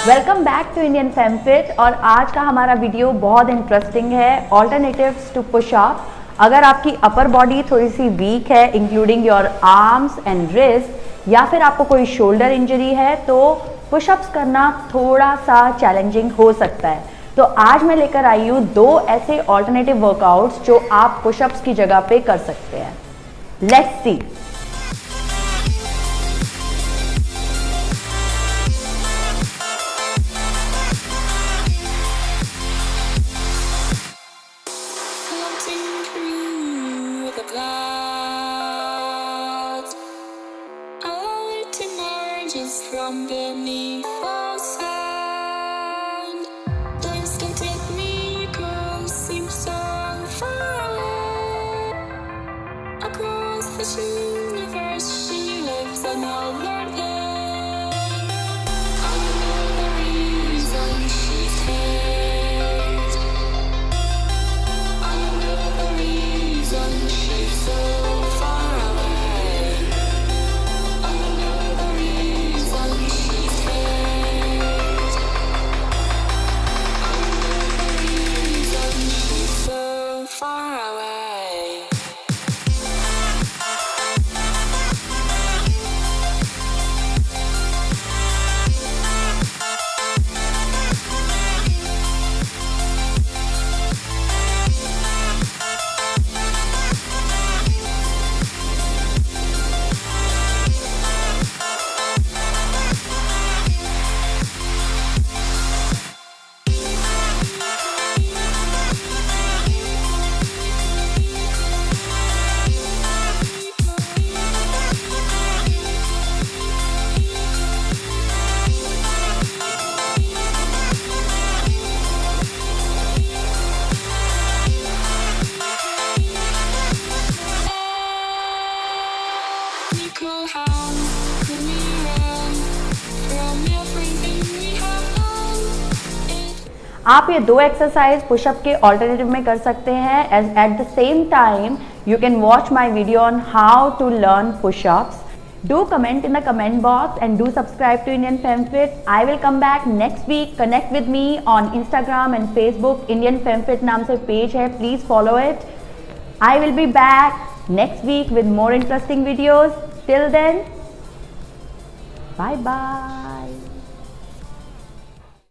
Welcome back to Indian FemFit. और आज का हमारा वीडियो बहुत इंटरेस्टिंग है, ऑल्टरनेटिव्स टू पुशअप। अगर आपकी अपर बॉडी थोड़ी सी वीक है including your arms and wrist, या फिर आपको कोई शोल्डर इंजरी है, तो पुशअप्स करना थोड़ा सा चैलेंजिंग हो सकता है। तो आज मैं लेकर आई हूँ 2 ऐसे ऑल्टरनेटिव वर्कआउट्स जो आप पुशअप्स की जगह पे कर सकते हैं। Let's see. From beneath the sand, things can take me across, seem so far away. Across the universe, she lives another day. I know the reason she's here. I know the reason she's so far away. I know the reason she's here. I know the reason she's so far away. आप ये 2 exercise pushup के alternative में कर सकते हैं। At the same time you can watch my video on how to learn pushups. Do comment in the comment box and do subscribe to Indian FemFit. I will come back next week. Connect with me on Instagram and Facebook. Indian FemFit नाम से page है, please follow it. I will be back next week with more interesting videos. Till then, bye bye.